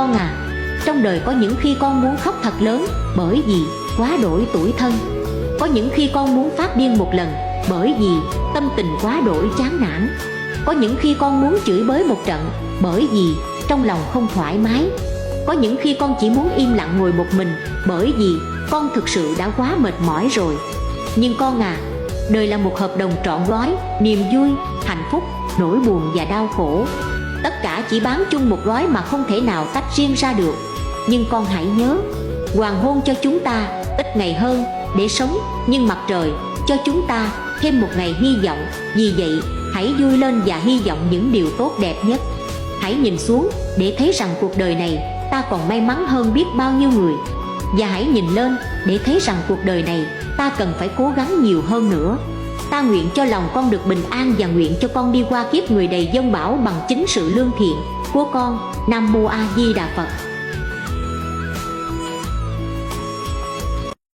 Con à, trong đời có những khi con muốn khóc thật lớn bởi vì quá đổi tủi thân. Có những khi con muốn phát điên một lần bởi vì tâm tình quá đổi chán nản. Có những khi con muốn chửi bới một trận bởi vì trong lòng không thoải mái. Có những khi con chỉ muốn im lặng ngồi một mình bởi vì con thực sự đã quá mệt mỏi rồi. Nhưng con à, đời là một hợp đồng trọn gói, niềm vui, hạnh phúc, nỗi buồn và đau khổ, tất cả chỉ bán chung một gói mà không thể nào tách riêng ra được. Nhưng con hãy nhớ, hoàng hôn cho chúng ta ít ngày hơn để sống, nhưng mặt trời cho chúng ta thêm một ngày hy vọng. Vì vậy, hãy vui lên và hy vọng những điều tốt đẹp nhất. Hãy nhìn xuống để thấy rằng cuộc đời này ta còn may mắn hơn biết bao nhiêu người. Và hãy nhìn lên để thấy rằng cuộc đời này ta cần phải cố gắng nhiều hơn nữa. Ta nguyện cho lòng con được bình an và nguyện cho con đi qua kiếp người đầy dông bão bằng chính sự lương thiện của con. Nam Mô A Di Đà Phật.